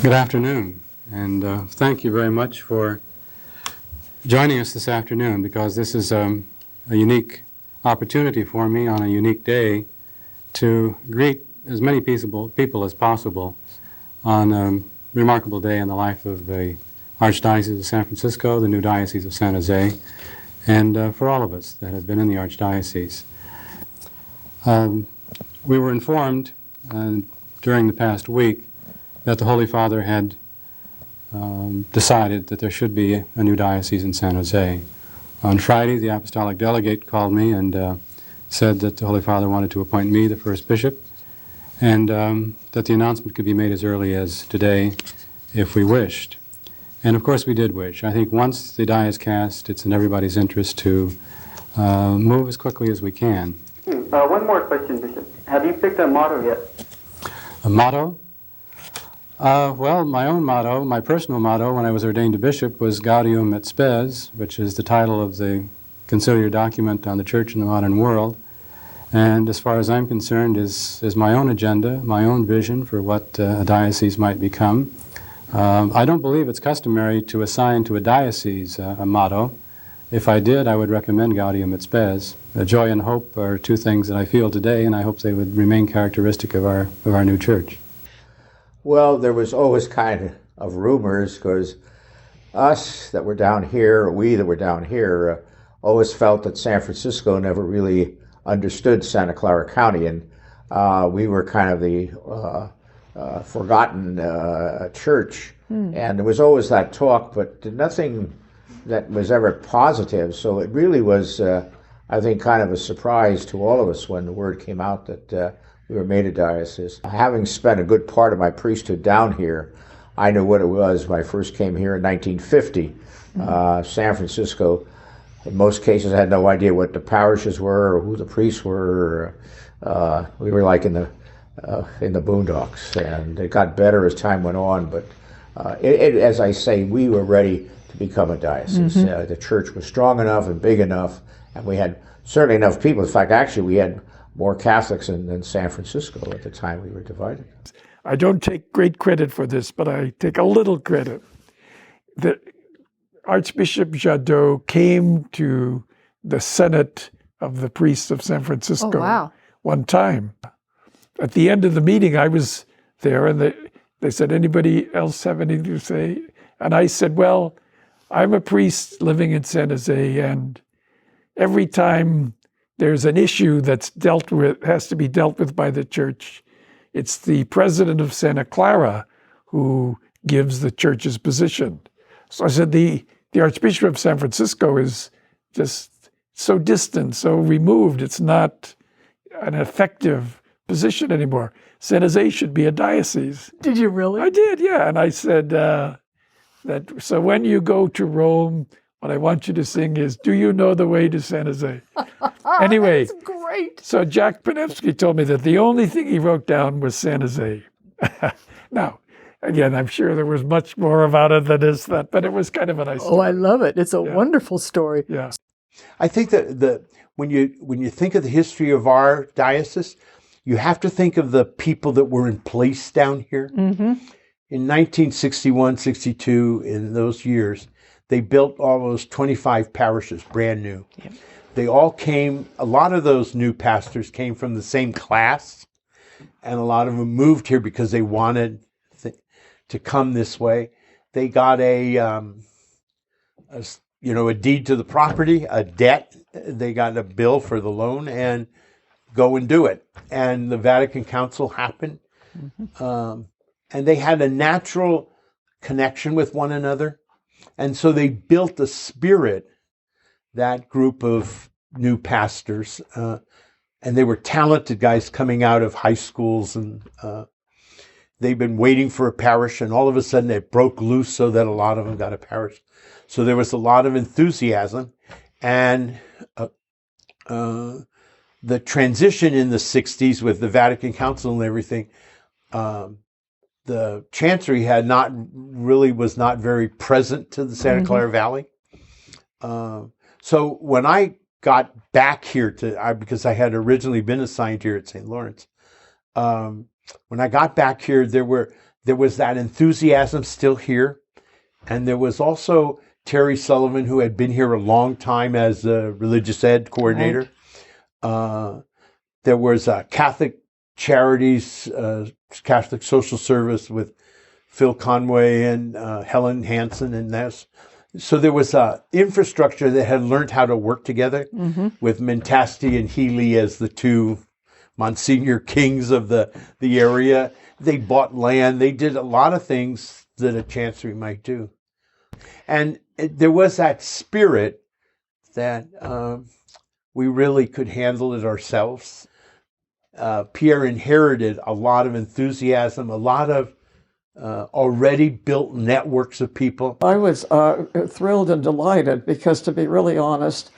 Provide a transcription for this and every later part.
Good afternoon, and thank you very much for joining us this afternoon, because this is a unique opportunity for me on a unique day to greet as many people as possible on a remarkable day in the life of the Archdiocese of San Francisco, the new Diocese of San Jose, and for all of us that have been in the Archdiocese. We were informed during the past week that the Holy Father had decided that there should be a new diocese in San Jose. On Friday, the apostolic delegate called me and said that the Holy Father wanted to appoint me the first bishop, and that the announcement could be made as early as today if we wished. And of course we did wish. I think once the die is cast, it's in everybody's interest to move as quickly as we can. One more question, Bishop. Have you picked a motto yet? A motto? Well, my own motto, my personal motto when I was ordained a bishop, was Gaudium et Spes, which is the title of the conciliar document on the Church in the modern world. And as far as I'm concerned, is my own agenda, my own vision for what a diocese might become. I don't believe it's customary to assign to a diocese a motto. If I did, I would recommend Gaudium et Spes. Joy and hope are two things that I feel today, and I hope they would remain characteristic of our new church. Well, there was always kind of rumors, because us that were down here, we that were down here, always felt that San Francisco never really understood Santa Clara County, and we were kind of the forgotten church. And there was always that talk, but nothing that was ever positive. So it really was, I think, kind of a surprise to all of us when the word came out that we were made a diocese. Having spent a good part of my priesthood down here, I knew what it was when I first came here in 1950. San Francisco, in most cases, had no idea what the parishes were or who the priests were. We were like in the boondocks, and it got better as time went on. But as I say, we were ready to become a diocese. The church was strong enough and big enough, and we had certainly enough people. In fact, actually, we had more Catholics than San Francisco at the time we were divided. I don't take great credit for this, but I take a little credit. The Archbishop Jadot came to the Senate of the Priests of San Francisco one time. At the end of the meeting, I was there, and they said, "Anybody else have anything to say?" And I said, "Well, I'm a priest living in San Jose, and every time there's an issue that's has to be dealt with by the church, it's the president of Santa Clara who gives the church's position." So I said, the Archbishop of San Francisco is just so distant, so removed. It's not an effective position anymore. San Jose should be a diocese. Did you really? I did, yeah. And I said so when you go to Rome, what I want you to sing is, "Do you know the way to San Jose?" Anyway, that's great. So Jack Panevsky told me that the only thing he wrote down was San Jose. Now, again, I'm sure there was much more about it than that, but it was kind of a nice story. I love it. It's a wonderful story. Yeah. I think that when you think of the history of our diocese, you have to think of the people that were in place down here. In 1961, 62, in those years, they built almost 25 parishes, brand new. Yep. They all came, a lot of those new pastors came from the same class, and a lot of them moved here because they wanted to come this way. They got a deed to the property, a debt. They got a bill for the loan and go and do it. And the Vatican Council happened. And they had a natural connection with one another. And so they built a spirit, that group of new pastors. And they were talented guys coming out of high schools. And they've been waiting for a parish. And all of a sudden it broke loose so that a lot of them got a parish. So there was a lot of enthusiasm. And the transition in the 60s with the Vatican Council and everything, the Chancery was not very present to the Santa Clara Valley. So when I got back here because I had originally been assigned here at St. Lawrence, when I got back here, there was that enthusiasm still here. And there was also Terry Sullivan, who had been here a long time as a religious ed coordinator. Right. There was Catholic Charities, Catholic Social Service with Phil Conway and Helen Hansen and this. So there was infrastructure that had learned how to work together with Mentasti and Healy as the two Monsignor kings of the area. They bought land. They did a lot of things that a chancery might do. And there was that spirit that we really could handle it ourselves. Pierre inherited a lot of enthusiasm, a lot of already built networks of people. I was thrilled and delighted because, to be really honest,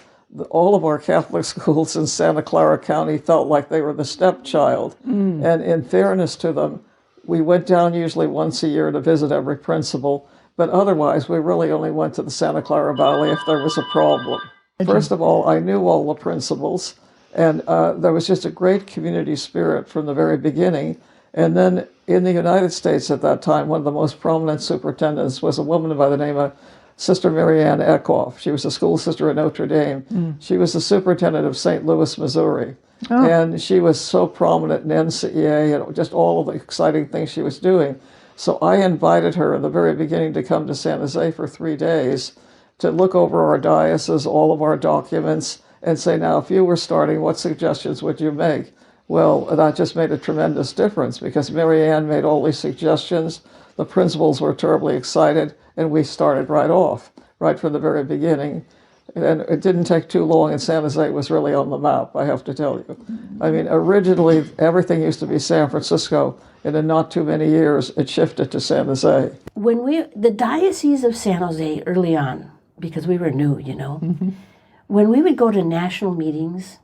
all of our Catholic schools in Santa Clara County felt like they were the stepchild. And in fairness to them, we went down usually once a year to visit every principal, but otherwise we really only went to the Santa Clara Valley if there was a problem. First of all, I knew all the principals, and there was just a great community spirit from the very beginning. And then in the United States at that time, one of the most prominent superintendents was a woman by the name of Sister Marianne Eckhoff. She was a school sister at Notre Dame. She was the superintendent of St. Louis, Missouri. And she was so prominent in NCEA and just all of the exciting things she was doing. So I invited her in the very beginning to come to San Jose for 3 days to look over our diocese, all of our documents, and say, now, if you were starting, what suggestions would you make? Well, that just made a tremendous difference because Marianne made all these suggestions. The principals were terribly excited, and we started right off, right from the very beginning. And it didn't take too long, and San Jose was really on the map, I have to tell you. I mean, originally, everything used to be San Francisco, and in not too many years, it shifted to San Jose. The Diocese of San Jose early on, because we were new, when we would go to national meetings,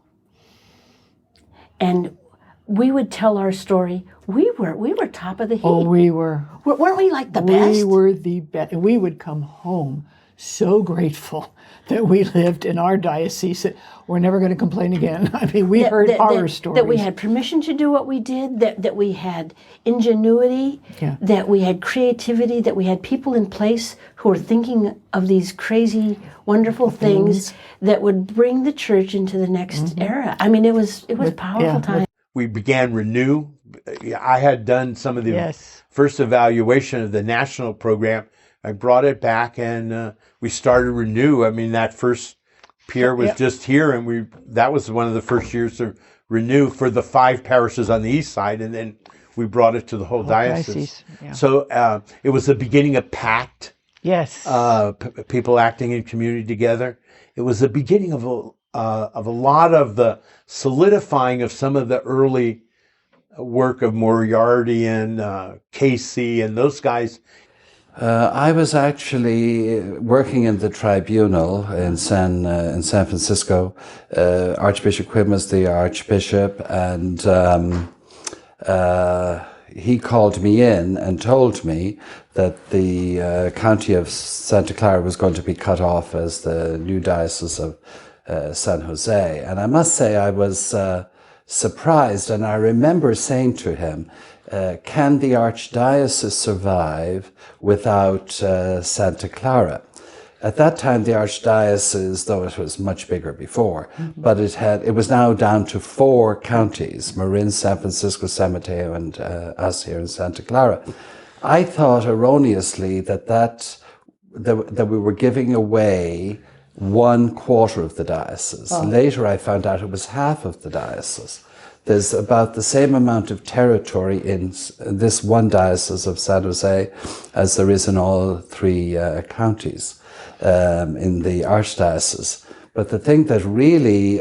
and we would tell our story, we were top of the heap. Oh, we were. Weren't we like the best? We were the best. And we would come home so grateful that we lived in our diocese. We're never going to complain again. I mean, we heard horror stories. That we had permission to do what we did, that we had ingenuity, that we had creativity, that we had people in place who were thinking of these crazy, wonderful things that would bring the church into the next era. I mean, it was powerful time. We began Renew. I had done some of the first evaluation of the national program. I brought it back and we started Renew. I mean, that first Pierre was just here, and that was one of the first years of Renew for the 5 parishes on the east side, and then we brought it to the whole diocese. So it was the beginning of PACT. Yes. People acting in community together. It was the beginning of a lot of the solidifying of some of the early work of Moriarty and Casey and those guys. I was actually working in the tribunal in San Francisco. Archbishop Quinn was the archbishop, and he called me in and told me that the county of Santa Clara was going to be cut off as the new diocese of San Jose. And I must say I was surprised, and I remember saying to him, can the archdiocese survive without Santa Clara? At that time, the archdiocese, though it was much bigger before, but it was now down to 4 counties: Marin, San Francisco, San Mateo, and us here in Santa Clara. I thought erroneously that we were giving away 1/4 of the diocese. Later, I found out it was half of the diocese. There's about the same amount of territory in this one diocese of San Jose as there is in all 3 counties in the archdiocese. But the thing that really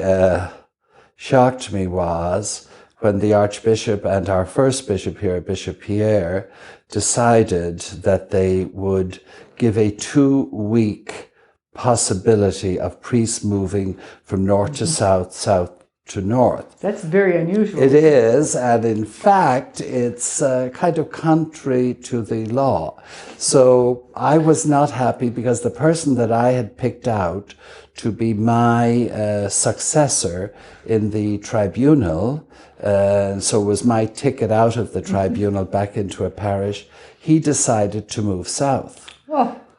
shocked me was when the archbishop and our first bishop here, Bishop Pierre, decided that they would give a 2-week possibility of priests moving from north to south, south to north. That's very unusual. It is, and in fact, it's kind of contrary to the law. So I was not happy because the person that I had picked out to be my successor in the tribunal, so it was my ticket out of the tribunal back into a parish, he decided to move south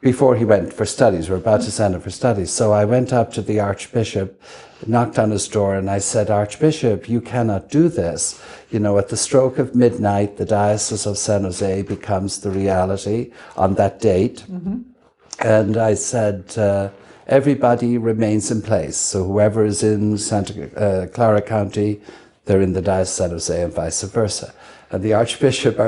before he went for studies. We're about to send him for studies. So I went up to the Archbishop, knocked on his door, and I said, Archbishop, you cannot do this. You know, at the stroke of midnight, the Diocese of San Jose becomes the reality on that date. And I said, everybody remains in place. So whoever is in Santa Clara County, they're in the Diocese of San Jose and vice versa. And the Archbishop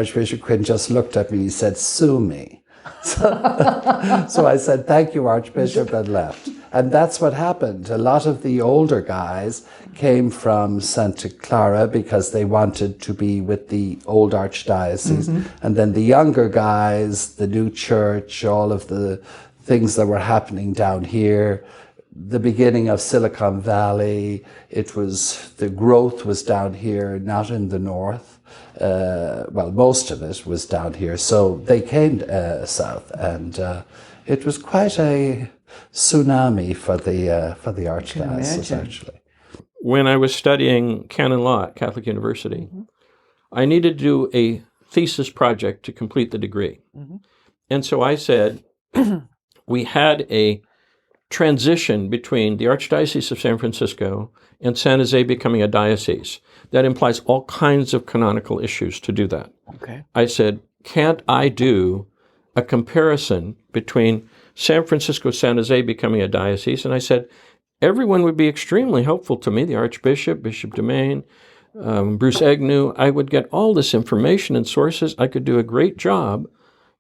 Quinn, just looked at me and he said, sue me. So I said, thank you, Archbishop, and left. And that's what happened. A lot of the older guys came from Santa Clara because they wanted to be with the old archdiocese. And then the younger guys, the new church, all of the things that were happening down here, the beginning of Silicon Valley, the growth was down here, not in the north. Well, most of it was down here. So they came south, and it was quite a tsunami for the archdiocese, actually. When I was studying canon law at Catholic University, I needed to do a thesis project to complete the degree. And so I said, we had a transition between the Archdiocese of San Francisco and San Jose becoming a diocese. That implies all kinds of canonical issues to do that. Okay. I said, can't I do a comparison between San Francisco, San Jose becoming a diocese? And I said, everyone would be extremely helpful to me, the Archbishop, Bishop Domain, Bruce Agnew. I would get all this information and sources. I could do a great job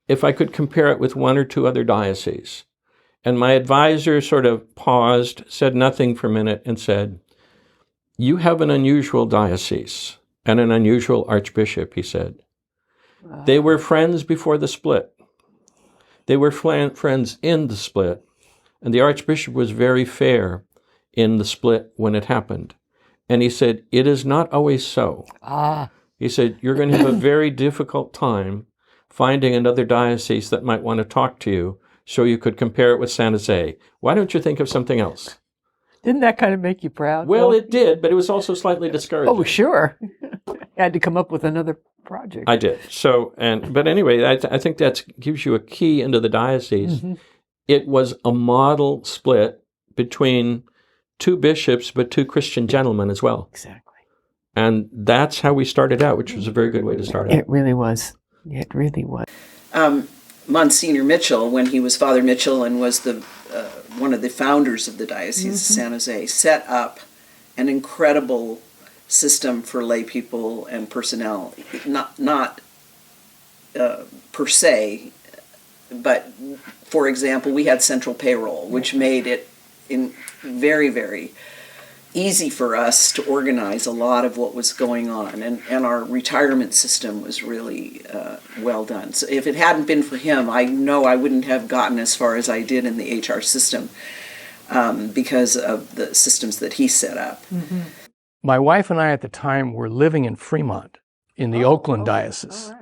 if I could compare it with one or two other dioceses. And my advisor sort of paused, said nothing for a minute, and said, you have an unusual diocese and an unusual archbishop, he said. They were friends before the split. They were friends in the split. And the archbishop was very fair in the split when it happened. And he said, it is not always so. He said, you're going to have a very difficult time finding another diocese that might want to talk to you so you could compare it with San Jose. Why don't you think of something else? Didn't that kind of make you proud? Well, it did, but it was also slightly discouraging. Oh, sure. You had to come up with another project. I did. So, but anyway, I think that gives you a key into the diocese. It was a model split between two bishops, but two Christian gentlemen as well. Exactly. And that's how we started out, which was a very good way to start out. It really was. It really was. Monsignor Mitchell, when he was Father Mitchell and was the one of the founders of the Diocese of San Jose, set up an incredible system for lay people and personnel, not per se, but for example, we had central payroll, which made it very, very easy for us to organize a lot of what was going on, and our retirement system was really well done. So if it hadn't been for him, I know I wouldn't have gotten as far as I did in the HR system because of the systems that he set up. My wife and I at the time were living in Fremont in the Oakland Diocese,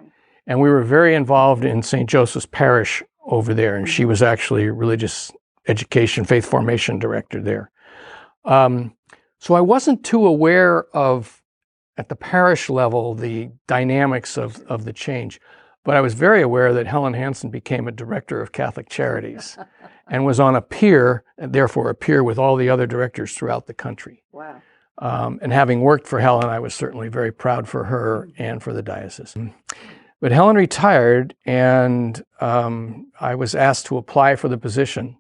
and we were very involved in St. Joseph's Parish over there, and she was actually religious education, faith formation director there. So I wasn't too aware of, at the parish level, the dynamics of the change. But I was very aware that Helen Hansen became a director of Catholic Charities and was on a peer, and therefore a peer with all the other directors throughout the country. Wow. And having worked for Helen, I was certainly very proud for her and for the diocese. But Helen retired, and I was asked to apply for the position,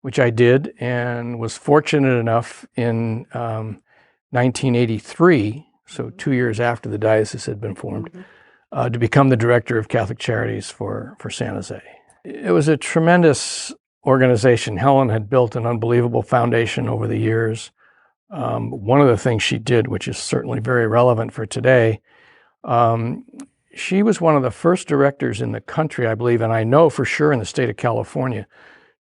which I did, and was fortunate enough in 1983, so 2 years after the diocese had been formed, to become the director of Catholic Charities for San Jose. It was a tremendous organization. Helen had built an unbelievable foundation over the years. One of the things she did, which is certainly very relevant for today, she was one of the first directors in the country, I believe, and I know for sure in the state of California,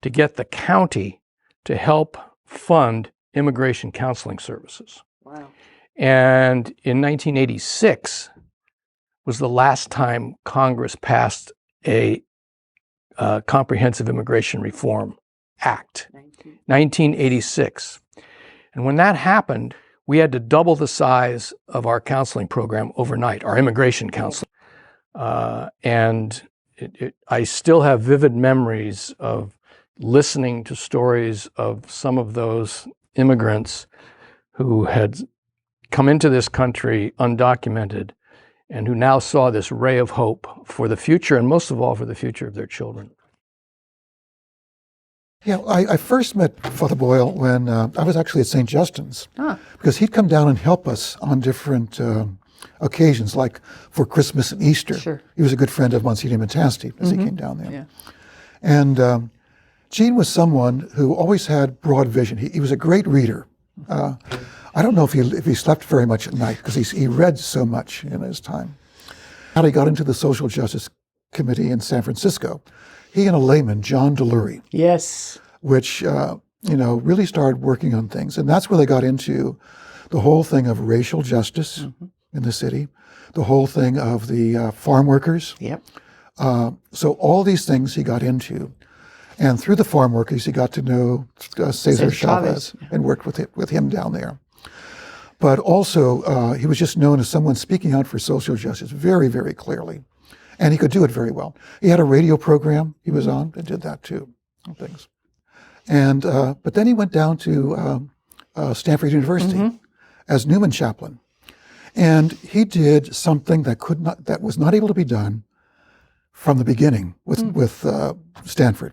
to get the county to help fund immigration counseling services. Wow. And in 1986 was the last time Congress passed a Comprehensive Immigration Reform Act, 1986. And when that happened, we had to double the size of our counseling program overnight, our immigration counseling. And I still have vivid memories of listening to stories of some of those immigrants who had come into this country undocumented and who now saw this ray of hope for the future, and most of all for the future of their children. Yeah, I first met Father Boyle when I was actually at St. Justin's, because he'd come down and help us on different occasions, like for Christmas and Easter. Sure. He was a good friend of Monsignor Matasti as he came down there. Yeah. And Gene was someone who always had broad vision. He was a great reader. I don't know if he slept very much at night, because he read so much in his time. How he got into the Social Justice Committee in San Francisco, he and a layman, John Delury, Yes. which really started working on things. And that's where they got into the whole thing of racial justice in the city, the whole thing of the farm workers. Yep. So all these things he got into. And through the farm workers, he got to know Cesar Chavez and worked with him down there. But also, he was just known as someone speaking out for social justice very, very clearly. And he could do it very well. He had a radio program he was on and did that too, and things. And but then he went down to Stanford University as Newman chaplain. And he did something that was not able to be done from the beginning with Stanford.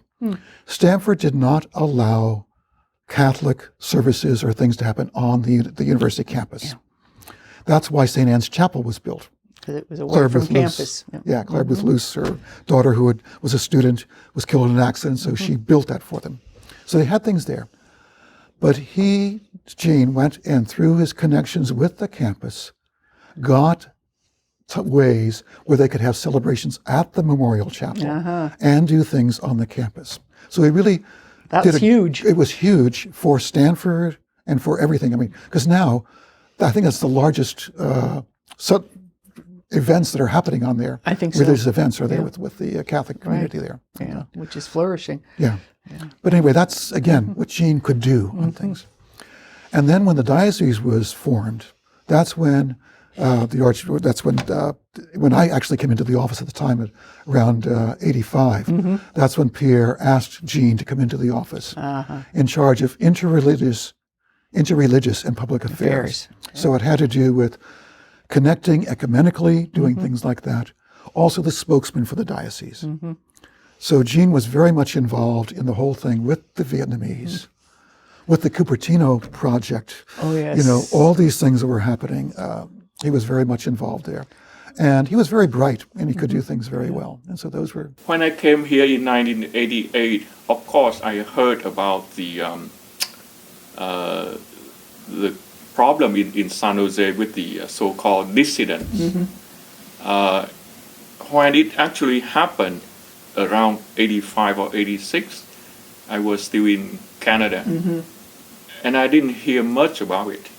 Stanford did not allow Catholic services or things to happen on the university campus. Yeah. That's why St. Anne's Chapel was built. Because it was away from campus. Yeah, Claire Booth Luce, her daughter who was a student, was killed in an accident, so she built that for them. So they had things there. But Gene, went and through his connections with the campus, got ways where they could have celebrations at the Memorial Chapel and do things on the campus. So he really huge. It was huge for Stanford and for everything. I mean, because now I think that's the largest events that are happening on there. I think so. Religious events are there with the Catholic community there. Yeah, which is flourishing. Yeah. But anyway, that's again what Gene could do on things. And then when the diocese was formed, that's when when I actually came into the office at the time, at around 85. That's when Pierre asked Gene to come into the office in charge of interreligious and public affairs. So it had to do with connecting ecumenically, doing things like that. Also the spokesman for the diocese. So Gene was very much involved in the whole thing with the Vietnamese, with the Cupertino project. Oh, yes. All these things that were happening. He was very much involved there. And he was very bright, and he could do things very well. And so those were... When I came here in 1988, of course, I heard about the problem in San Jose with the so-called dissidents. When it actually happened around 85 or 86, I was still in Canada. And I didn't hear much about it.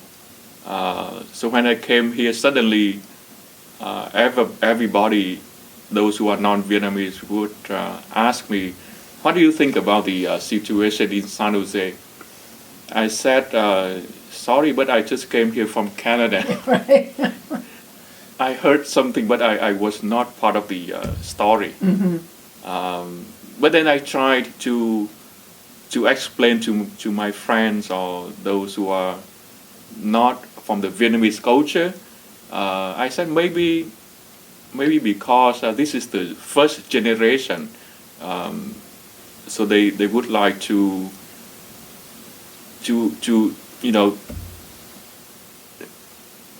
So when I came here, suddenly everybody, those who are non-Vietnamese, would ask me, what do you think about the situation in San Jose? I said, sorry, but I just came here from Canada. I heard something, but I was not part of the story. But then I tried to explain to my friends or those who are not from the Vietnamese culture. I said maybe because this is the first generation, so they would like to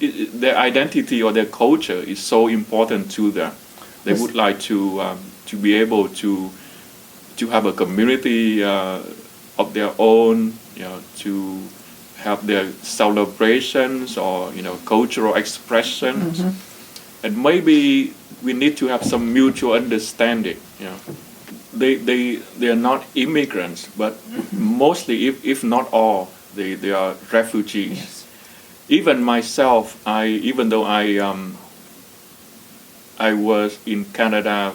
their identity or their culture is so important to them. They would like to be able to have a community of their own, to have their celebrations or cultural expressions, and maybe we need to have some mutual understanding. They are not immigrants, but mostly, if not all, they are refugees. Yes. Even myself, even though I was in Canada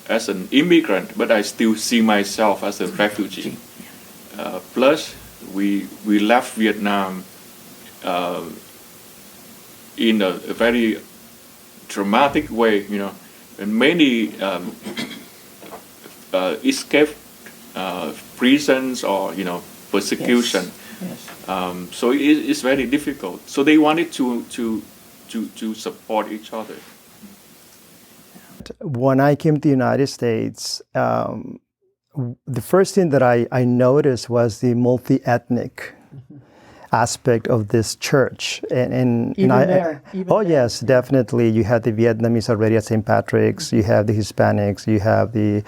as an immigrant, but I still see myself as a refugee. Plus, we left Vietnam in a very dramatic way, and many escape prisons or persecution. So it's very difficult. So they wanted to support each other. When I came to the United States, the first thing that I noticed was the multi-ethnic aspect of this church. Yes, definitely. You had the Vietnamese already at St. Patrick's, you have the Hispanics, you have the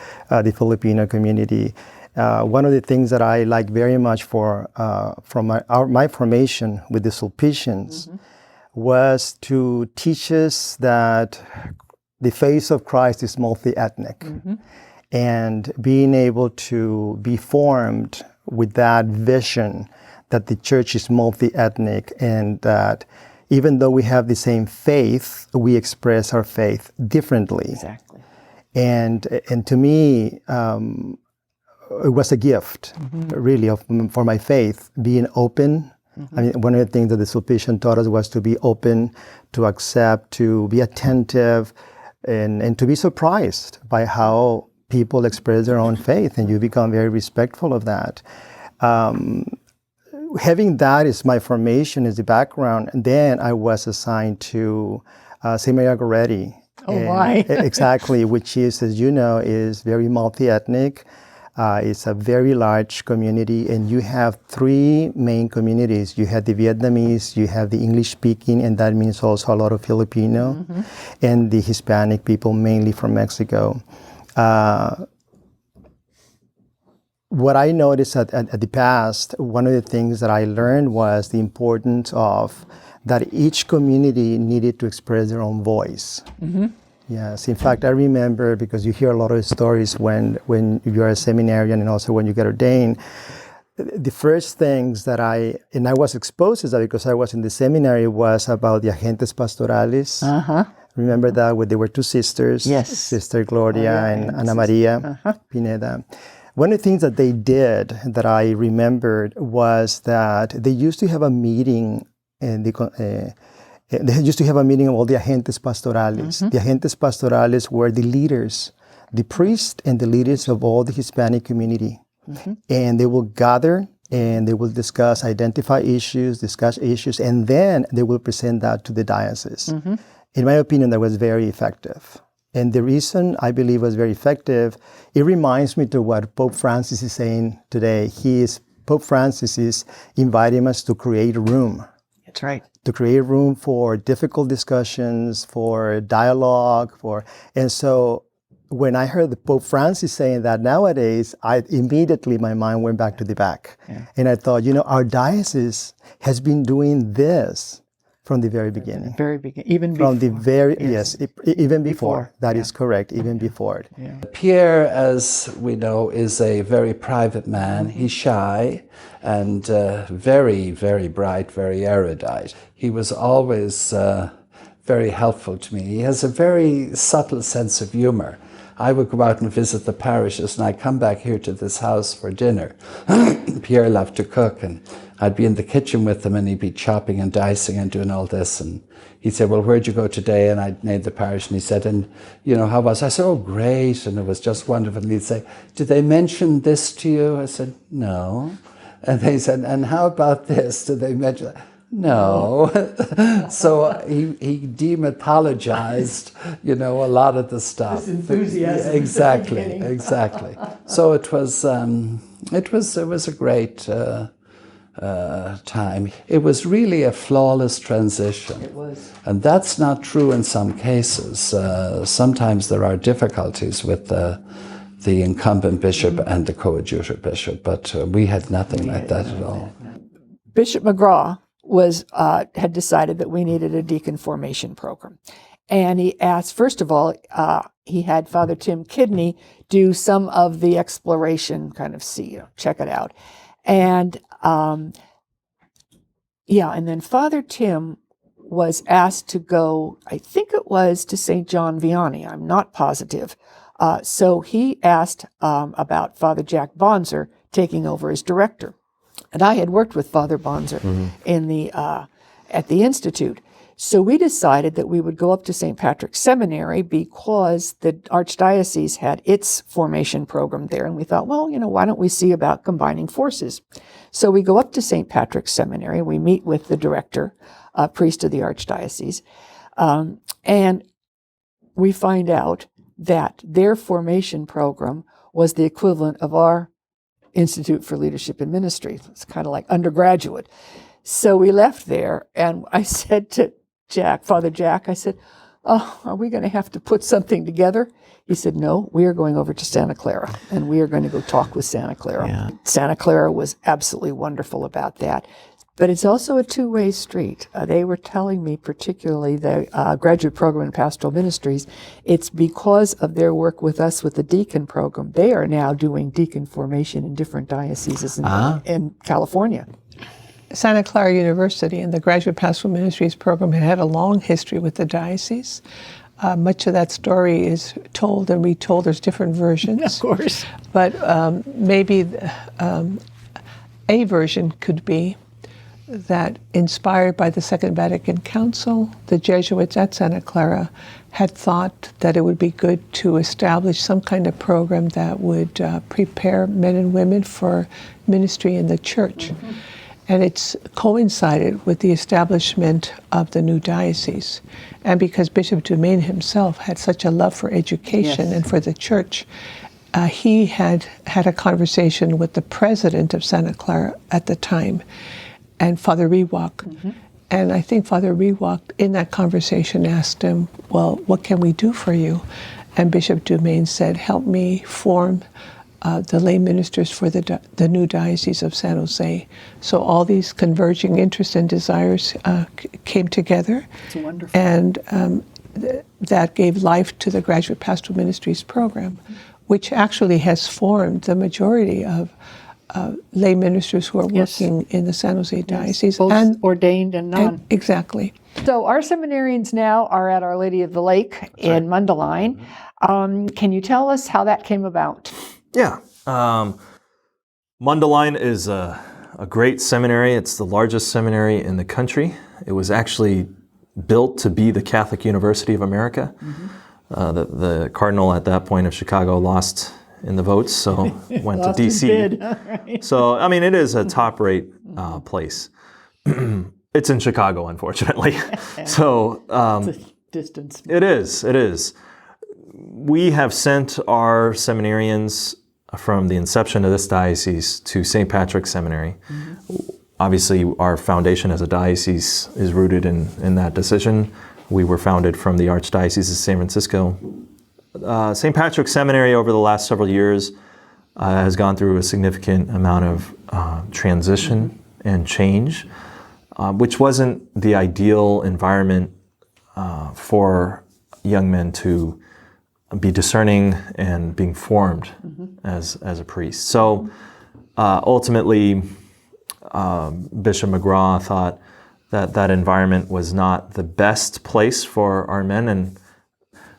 Filipino community. One of the things that I like very much from my formation with the Sulpicians was to teach us that the face of Christ is multi-ethnic. And being able to be formed with that vision that the church is multi-ethnic, and that even though we have the same faith, we express our faith differently. Exactly. And to me, it was a gift, really, for my faith, being open. I mean, one of the things that the Sulpician taught us was to be open, to accept, to be attentive, and to be surprised by how people express their own faith, and you become very respectful of that. Having that as my formation, as the background, and then I was assigned to St. Maria Goretti. Oh, my. Exactly, which is, as you know, is very multi-ethnic. It's a very large community, and you have three main communities. You have the Vietnamese, you have the English-speaking, and that means also a lot of Filipino, and the Hispanic people, mainly from Mexico. What I noticed at the past, one of the things that I learned was the importance of that each community needed to express their own voice. Yes, in fact, I remember, because you hear a lot of stories when you're a seminarian and also when you get ordained, the first things that I was exposed to that because I was in the seminary, was about the agentes pastorales. Remember that, where there were two sisters, Sister Gloria and Ana Maria Pineda. One of the things that they did that I remembered was that they used to have a meeting, and they used to have a meeting of all the agentes pastorales. The agentes pastorales were the leaders, the priests and the leaders of all the Hispanic community. And they will gather and they will discuss, identify issues, discuss issues, and then they will present that to the diocese. In my opinion, that was very effective. And the reason I believe was very effective, it reminds me to what Pope Francis is saying today. Pope Francis is inviting us to create room. That's right. To create room for difficult discussions, for dialogue, and so when I heard the Pope Francis saying that nowadays, immediately my mind went back to the back. And I thought, our diocese has been doing this from the very beginning. Very beginning, even before. From the very, even before. That is correct, even before. Pierre, as we know, is a very private man. He's shy and very, very bright, very erudite. He was always very helpful to me. He has a very subtle sense of humor. I would go out and visit the parishes, and I'd come back here to this house for dinner. Pierre loved to cook, and I'd be in the kitchen with him, and he'd be chopping and dicing and doing all this. And he'd say, well, where'd you go today? And I'd name the parish, and he said, and, how was it? I said, oh, great, and it was just wonderful. And he'd say, did they mention this to you? I said, no. And they said, and how about this? Did they mention that? No. So he demythologized, a lot of the stuff. This enthusiasm. Exactly. So it was a great time. It was really a flawless transition. It was. And that's not true in some cases. Sometimes there are difficulties with the incumbent bishop and the coadjutor bishop, but we had nothing like that at all. Bishop McGraw had decided that we needed a deacon formation program. And he asked, first of all, he had Father Tim Kidney do some of the exploration, kind of check it out. And and then Father Tim was asked to go, I think it was to St. John Vianney, I'm not positive. So he asked about Father Jack Bonser taking over as director. And I had worked with Father Bonser in the at the Institute. So we decided that we would go up to St. Patrick's Seminary because the Archdiocese had its formation program there. And we thought, well, why don't we see about combining forces? So we go up to St. Patrick's Seminary. We meet with the director, priest of the Archdiocese. And we find out that their formation program was the equivalent of our Institute for Leadership and Ministry. It's kind of like undergraduate. So we left there, and I said to Father Jack, I said, oh, are we going to have to put something together? He said, no, we are going over to Santa Clara, and we are going to go talk with Santa Clara. Yeah. Santa Clara was absolutely wonderful about that. But it's also a two-way street. They were telling me, particularly the graduate program in pastoral ministries, it's because of their work with us with the deacon program. They are now doing deacon formation in different dioceses in California. Santa Clara University and the Graduate Pastoral Ministries program had a long history with the diocese. Much of that story is told and retold. There's different versions. Of course. But maybe a version could be that, inspired by the Second Vatican Council, the Jesuits at Santa Clara had thought that it would be good to establish some kind of program that would prepare men and women for ministry in the church. Mm-hmm. And it's coincided with the establishment of the new diocese. And because Bishop Dumaine himself had such a love for education and for the church, he had a conversation with the president of Santa Clara at the time, and Father Rewalk. Mm-hmm. And I think Father Rewalk, in that conversation, asked him, well, what can we do for you? And Bishop Dumaine said, help me form the lay ministers for the new Diocese of San Jose. So all these converging interests and desires came together. It's wonderful. And that gave life to the Graduate Pastoral Ministries program, which actually has formed the majority of lay ministers who are working in the San Jose Diocese. Both and ordained and non. Exactly. So our seminarians now are at Our Lady of the Lake in Mundelein. Can you tell us how that came about? Yeah. Mundelein is a great seminary. It's the largest seminary in the country. It was actually built to be the Catholic University of America. Mm-hmm. The cardinal at that point of Chicago lost in the votes, so went to D.C. Right. So, I mean, it is a top-rate place. It's in Chicago, unfortunately. So it's a distance. It is. We have sent our seminarians from the inception of this diocese to St. Patrick's Seminary. Mm-hmm. Obviously, our foundation as a diocese is rooted in that decision. We were founded from the Archdiocese of San Francisco. St. Patrick's Seminary over the last several years has gone through a significant amount of transition and change, which wasn't the ideal environment for young men to be discerning and being formed as a priest. So ultimately, Bishop McGraw thought that environment was not the best place for our men, and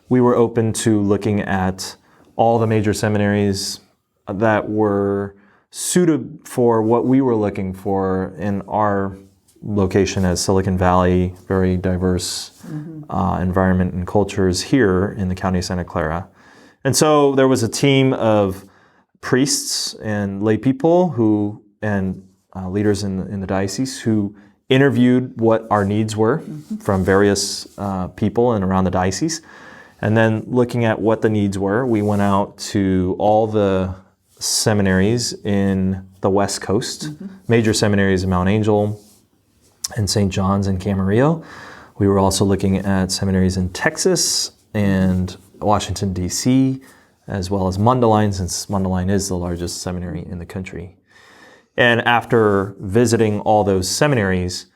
we were open to looking at all the major seminaries that were suited for what we were looking for in our location as Silicon Valley, very diverse environment and cultures here in the county of Santa Clara. And so there was a team of priests and lay people and leaders in the diocese who interviewed what our needs were from various people and around the diocese. And then looking at what the needs were, we went out to all the seminaries in the West Coast, major seminaries in Mount Angel and St. John's and Camarillo. We were also looking at seminaries in Texas and Washington, D.C., as well as Mundelein, since Mundelein is the largest seminary in the country. And after visiting all those seminaries,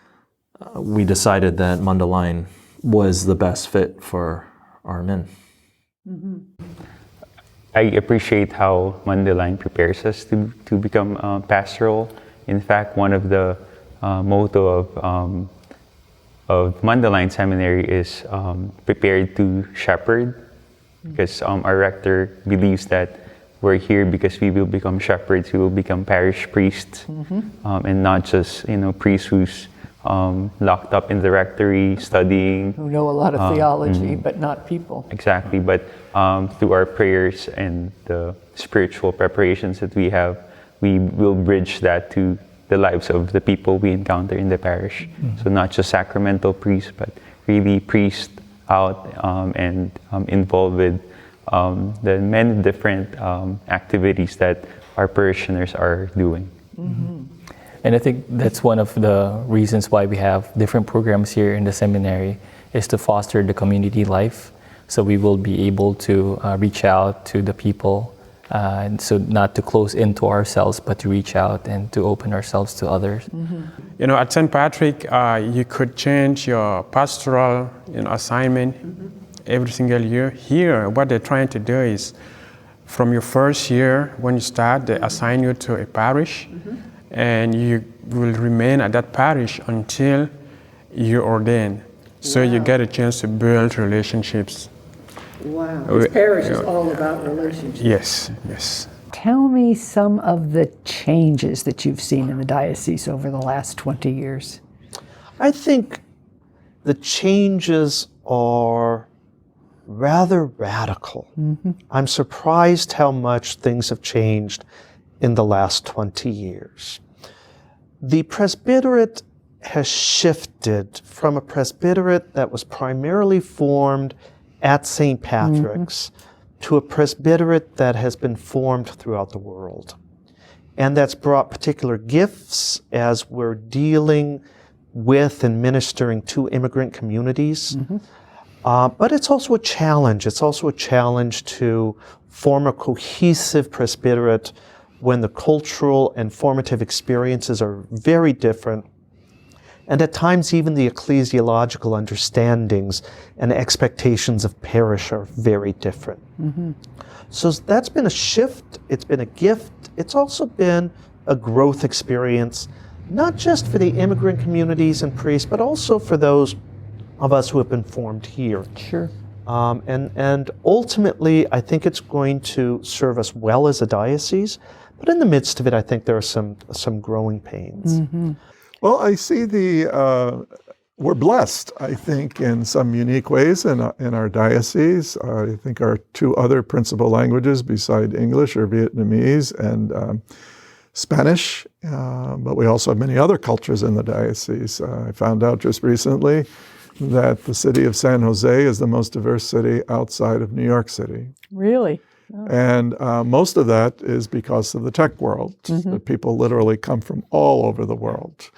we decided that Mundelein was the best fit for our men. I appreciate how Mundelein prepares us to become pastoral. In fact, one of the motto of Mundelein Seminary is prepared to shepherd, because our rector believes that we're here because we will become shepherds, we will become parish priests, and not just priests whose locked up in the rectory studying. Who know a lot of theology, but not people. Exactly, but through our prayers and the spiritual preparations that we have, we will bridge that to the lives of the people we encounter in the parish. So not just sacramental priests, but really priests out and involved with the many different activities that our parishioners are doing. And I think that's one of the reasons why we have different programs here in the seminary, is to foster the community life. So we will be able to reach out to the people, and so not to close into ourselves, but to reach out and to open ourselves to others. You know, at St. Patrick, you could change your pastoral assignment every single year. Here, what they're trying to do is, from your first year, when you start, they assign you to a parish, and you will remain at that parish until you're ordained. So you get a chance to build relationships. Wow, this parish is all about relationships. Yes, yes. Tell me some of the changes that you've seen in the diocese over the last 20 years. I think the changes are rather radical. I'm surprised how much things have changed in the last 20 years. The presbyterate has shifted from a presbyterate that was primarily formed at St. Patrick's to a presbyterate that has been formed throughout the world. And that's brought particular gifts as we're dealing with and ministering to immigrant communities. But it's also a challenge. It's also a challenge to form a cohesive presbyterate when the cultural and formative experiences are very different, and at times even the ecclesiological understandings and expectations of parish are very different. So that's been a shift, it's been a gift, it's also been a growth experience, not just for the immigrant communities and priests, but also for those of us who have been formed here. Sure. And ultimately, I think it's going to serve us well as a diocese, but in the midst of it, I think there are some growing pains. Well, I see we're blessed, I think, in some unique ways in our diocese. I think our two other principal languages beside English are Vietnamese and Spanish, but we also have many other cultures in the diocese. I found out just recently that the city of San Jose is the most diverse city outside of New York City. Really? And most of that is because of the tech world. That people literally come from all over the world.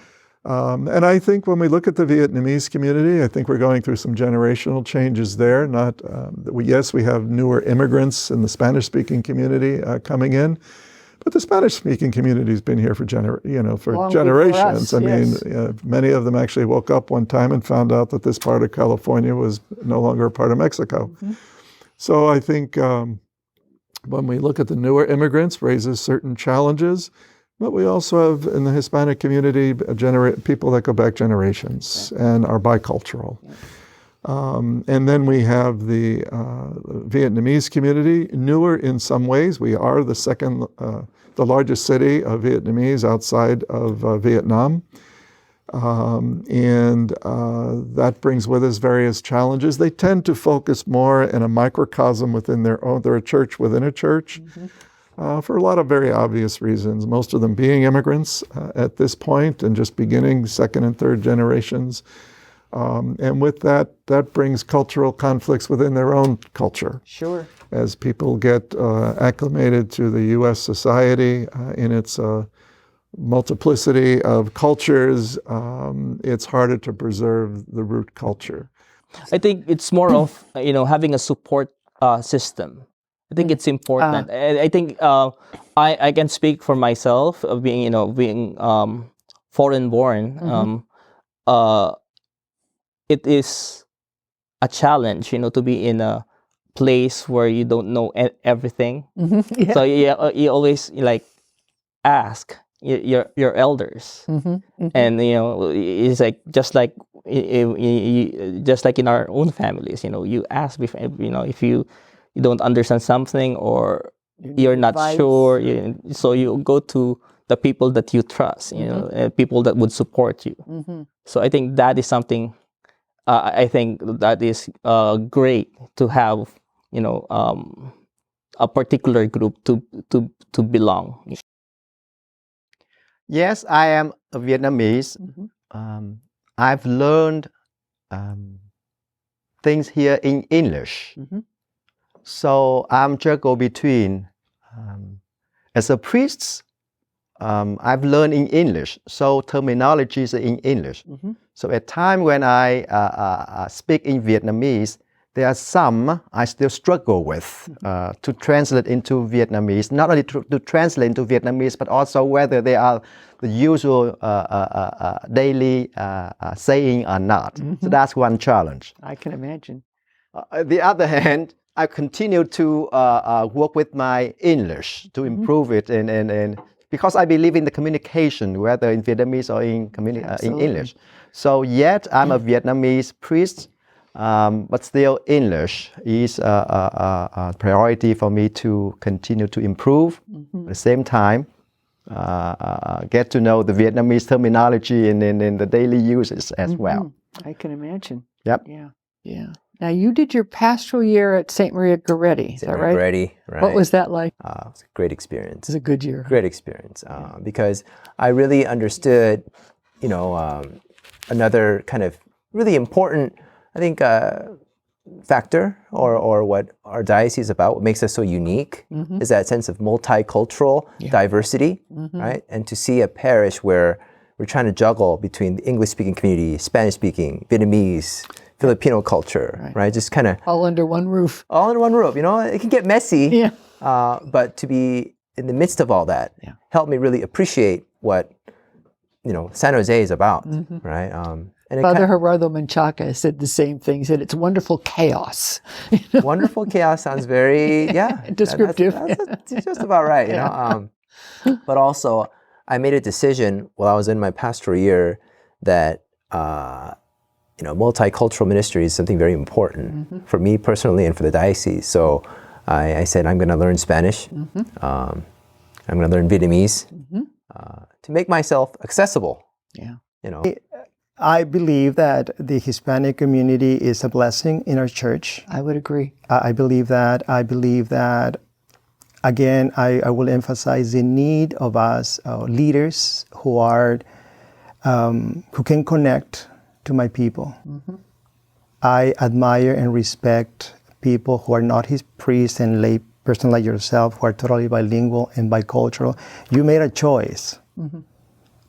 And I think when we look at the Vietnamese community, I think we're going through some generational changes there. Yes, we have newer immigrants in the Spanish-speaking community coming in, but the Spanish-speaking community has been here for generations. I mean, many of them actually woke up one time and found out that this part of California was no longer a part of Mexico. So I think when we look at the newer immigrants, raises certain challenges, but we also have in the Hispanic community people that go back generations and are bicultural. And then we have the Vietnamese community, newer in some ways. We are the largest city of Vietnamese outside of Vietnam. And that brings with us various challenges. They tend to focus more in a microcosm within their own. They're a church within a church for a lot of very obvious reasons, most of them being immigrants at this point and just beginning second and third generations. And with that brings cultural conflicts within their own culture. Sure. As people get acclimated to the U.S. society in its multiplicity of cultures, it's harder to preserve the root culture. I think it's more of having a support system. I think it's important. I think I can speak for myself of being foreign born. It is a challenge, to be in a place where you don't know everything. Yeah. So you always ask your elders, and it's like just like in our own families. You ask if you don't understand something or you're not advice. sure. So you go to the people that you trust, you know, people that would support you. So I think that is something. I think that is great to have, you know, a particular group to belong. Yes, I am a Vietnamese. I've learned things here in English. So I'm juggle between, as a priest, I've learned in English, so terminologies are in English. So at time when I speak in Vietnamese, there are some I still struggle with to translate into Vietnamese, not only to translate into Vietnamese, but also whether they are the usual daily saying or not. So that's one challenge. I can imagine. On the other hand, I continue to work with my English to improve it, and because I believe in the communication, whether in Vietnamese or in English. So yet I'm a Vietnamese priest, but still English is a priority for me to continue to improve. At the same time, get to know the Vietnamese terminology in the daily uses as well. I can imagine. Yep. Yeah. Yeah. Now, you did your pastoral year at St. Maria Goretti, is that right? Goretti, right. What was that like? It was a great experience. It was a good year. Great experience, because I really understood, you know, another kind of really important, I think, factor or what our diocese is about, what makes us so unique, is that sense of multicultural diversity, right? And to see a parish where we're trying to juggle between the English-speaking community, Spanish-speaking, Vietnamese, Filipino culture, right? Just kind of all under one roof. All under one roof. You know, it can get messy. But to be in the midst of all that helped me really appreciate what, you know, San Jose is about, right? And Father Gerardo Menchaca said the same thing. He said it's wonderful chaos. Wonderful chaos sounds very descriptive. That's just about right, you know. But also, I made a decision while I was in my pastoral year that you know, multicultural ministry is something very important for me personally and for the diocese. So I said, I'm going to learn Spanish. I'm going to learn Vietnamese to make myself accessible. Yeah. You know, I believe that the Hispanic community is a blessing in our church. I would agree. I believe that. I believe that. Again, I will emphasize the need of us leaders who are who can connect to my people. I admire and respect people who are not his priests and lay person like yourself, who are totally bilingual and bicultural. You made a choice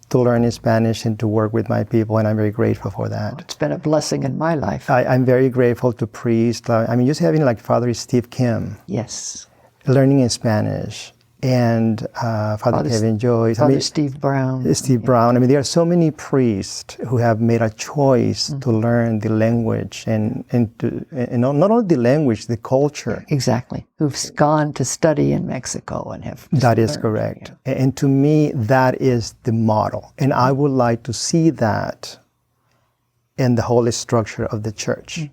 to learn Spanish and to work with my people, and I'm very grateful for that. It's been a blessing in my life. I'm very grateful to priests. I mean, just having like Father Steve Kim. Yes. Learning in Spanish. And Father Kevin Joyce. Father Steve Brown. Steve Brown. I mean, there are so many priests who have made a choice to learn the language and not only the language, the culture. Exactly. Who've gone to study in Mexico and have. That is correct. Yeah. And to me, that is the model. And I would like to see that in the whole structure of the church.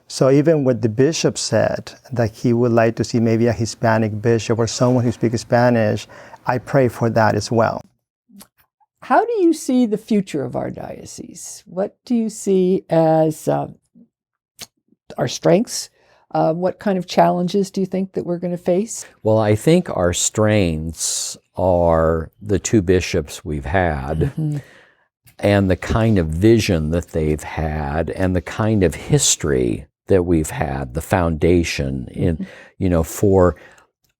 So even what the bishop said, that he would like to see maybe a Hispanic bishop or someone who speaks Spanish, I pray for that as well. How do you see the future of our diocese? What do you see as our strengths? What kind of challenges do you think that we're going to face? Well, I think our strengths are the two bishops we've had. And the kind of vision that they've had and the kind of history that we've had, the foundation in, you know, for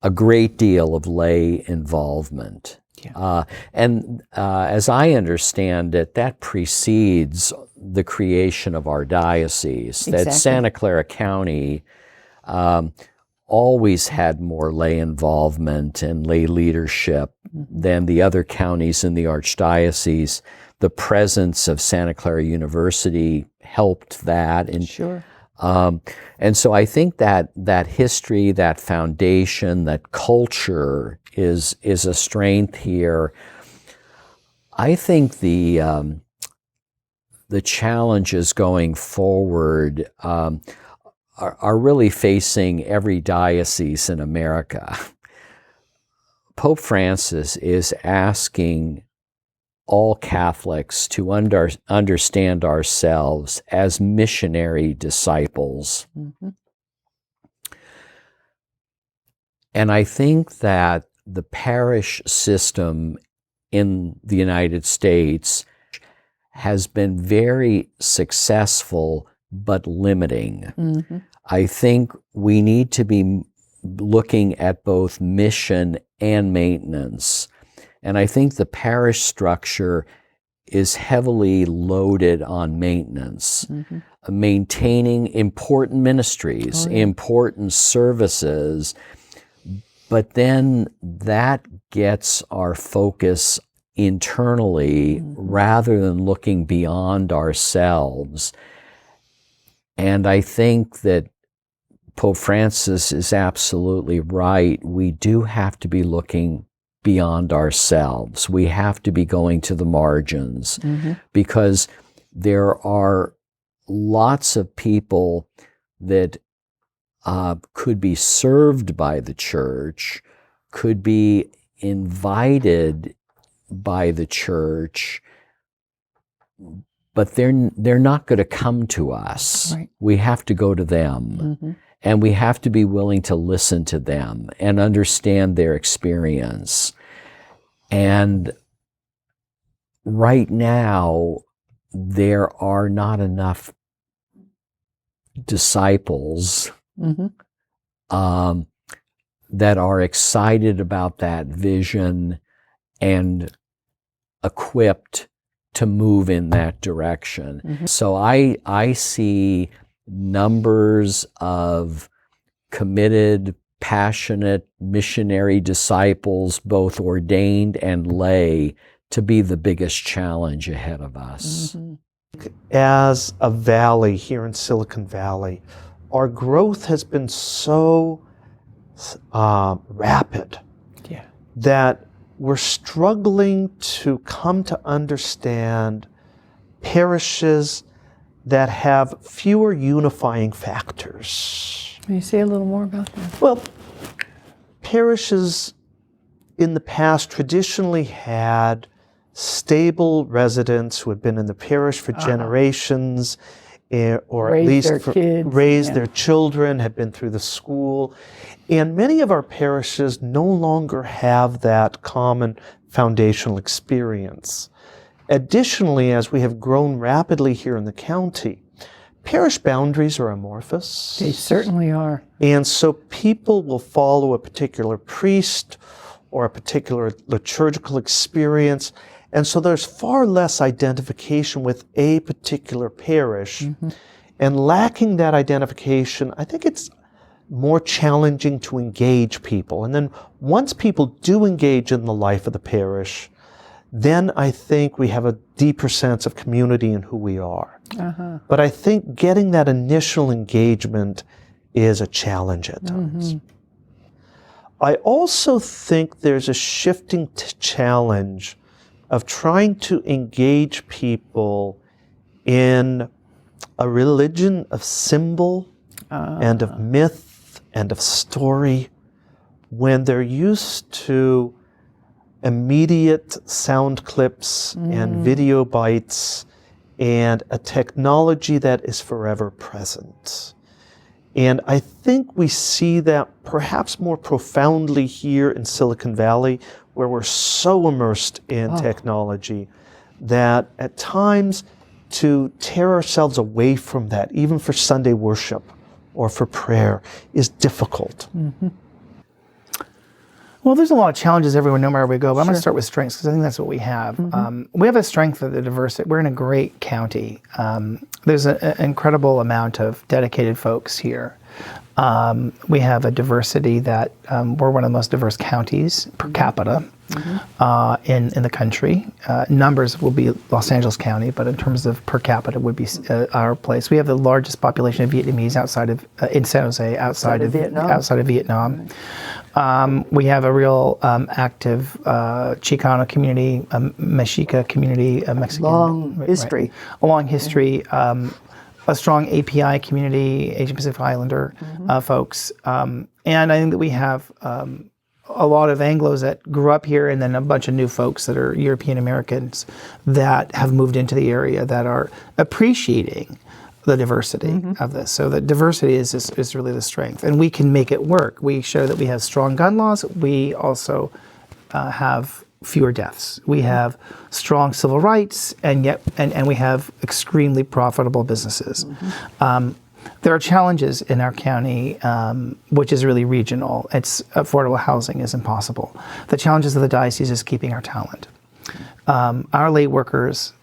a great deal of lay involvement. And as I understand it, that precedes the creation of our diocese. That Santa Clara County always had more lay involvement and lay leadership than the other counties in the Archdiocese. The presence of Santa Clara University helped that. And, and so I think that history, that foundation, that culture is a strength here. I think the challenges going forward are really facing every diocese in America. Pope Francis is asking all Catholics to understand ourselves as missionary disciples. Mm-hmm. And I think that the parish system in the United States has been very successful but limiting. Mm-hmm. I think we need to be looking at both mission and maintenance. And I think the parish structure is heavily loaded on maintenance, Mm-hmm. maintaining important ministries, important services. But then that gets our focus internally rather than looking beyond ourselves. And I think that Pope Francis is absolutely right. We do have to be looking beyond ourselves. We have to be going to the margins because there are lots of people that could be served by the church, could be invited by the church, but they're not going to come to us. Right. We have to go to them. And we have to be willing to listen to them and understand their experience. And right now, there are not enough disciples that are excited about that vision and equipped to move in that direction. So I see numbers of committed, passionate missionary disciples, both ordained and lay, to be the biggest challenge ahead of us. As a valley here in Silicon Valley, our growth has been so rapid that we're struggling to come to understand parishes that have fewer unifying factors. Can you say a little more about that? Well, parishes in the past traditionally had stable residents who had been in the parish for generations, or at Raised least their kids, raised their children, had been through the school. And many of our parishes no longer have that common foundational experience. Additionally, as we have grown rapidly here in the county, parish boundaries are amorphous. They certainly are. And so people will follow a particular priest or a particular liturgical experience. And so there's far less identification with a particular parish. And lacking that identification, I think it's more challenging to engage people. And then once people do engage in the life of the parish, then I think we have a deeper sense of community in who we are. But I think getting that initial engagement is a challenge at times. I also think there's a shifting challenge of trying to engage people in a religion of symbol and of myth and of story when they're used to immediate sound clips and video bites and a technology that is forever present. And I think we see that perhaps more profoundly here in Silicon Valley, where we're so immersed in technology that at times to tear ourselves away from that, even for Sunday worship or for prayer, is difficult. Well, there's a lot of challenges everywhere, no matter where we go, but I'm going to start with strengths because I think that's what we have. We have a strength of the diversity. We're in a great county. There's an incredible amount of dedicated folks here. We have a diversity that we're one of the most diverse counties per capita in the country. Numbers will be Los Angeles County, but in terms of per capita would be our place. We have the largest population of Vietnamese in San Jose, outside of Vietnam. We have a real active Chicano community, Mexica community, Mexican. Long history. A long history. A strong API community, Asian Pacific Islander folks. And I think that we have a lot of Anglos that grew up here, and then a bunch of new folks that are European Americans that have moved into the area that are appreciating the diversity of this. So the diversity is really the strength, and we can make it work. We show that we have strong gun laws. We also have fewer deaths. We have strong civil rights, and yet we have extremely profitable businesses. There are challenges in our county, which is really regional. It's affordable housing is impossible. The challenges of the diocese is keeping our talent. Our lay workers,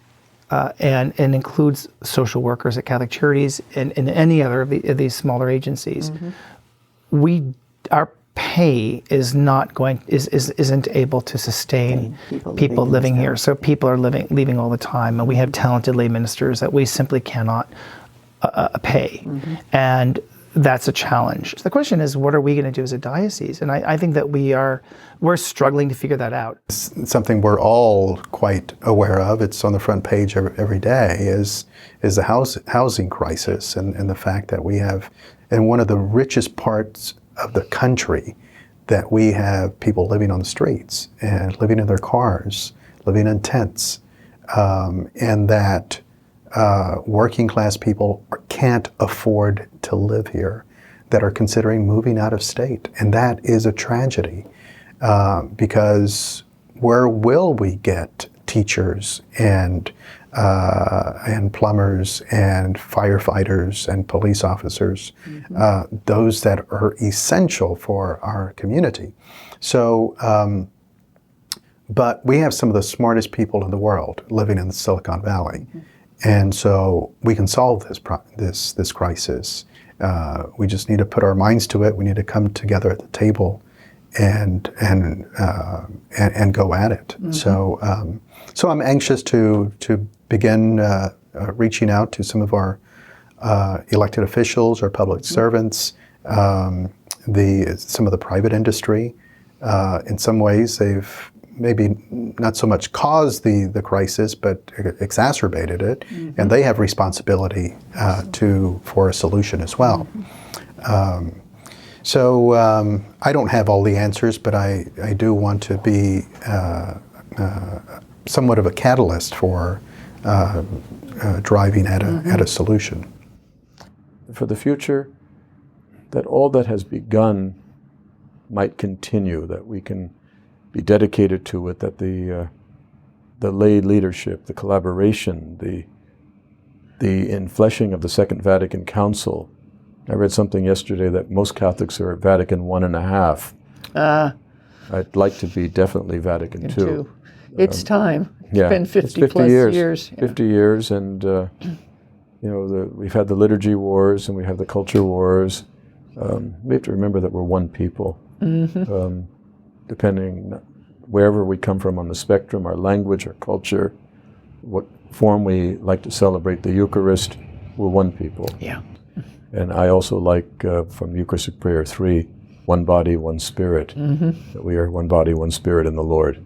and includes social workers at Catholic Charities and any other of these smaller agencies. Our pay is isn't able to sustain people living here. So people are leaving all the time, and we have talented lay ministers that we simply cannot pay, and that's a challenge. The question is, what are we going to do as a diocese? And I think that we're struggling to figure that out. Something we're all quite aware of, it's on the front page every day, is the housing crisis and the fact that we have, in one of the richest parts of the country, that we have people living on the streets and living in their cars, living in tents, and that working class people can't afford to live here, that are considering moving out of state. And that is a tragedy, because where will we get teachers and plumbers and firefighters and police officers, those that are essential for our community? So, but we have some of the smartest people in the world living in the Silicon Valley. And so we can solve this crisis. We just need to put our minds to it. We need to come together at the table and go at it. So I'm anxious to begin reaching out to some of our elected officials, our public servants, some of the private industry. In some ways, they've maybe not so much caused the crisis, but exacerbated it, and they have responsibility for a solution as well. So I don't have all the answers, but I do want to be somewhat of a catalyst for driving at a solution. For the future, that all that has begun might continue, that we can be dedicated to it, that the lay leadership, the collaboration, the infleshing of the Second Vatican Council. I read something yesterday that most Catholics are at Vatican I. I'd like to be definitely Vatican II. It's time. It's been 50 it's plus years. 50 years, and we've had the liturgy wars and we have the culture wars. We have to remember that we're one people. Depending wherever we come from on the spectrum, our language, our culture, what form we like to celebrate the Eucharist, we're one people. Yeah. And I also like from Eucharistic Prayer 3, one body, one spirit, that we are one body, one spirit in the Lord,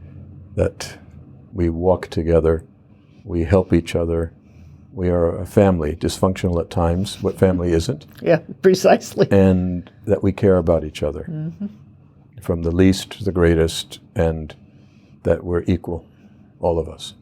that we walk together, we help each other, we are a family, dysfunctional at times. What family isn't? Yeah, precisely. And that we care about each other. From the least to the greatest, and that we're equal, all of us.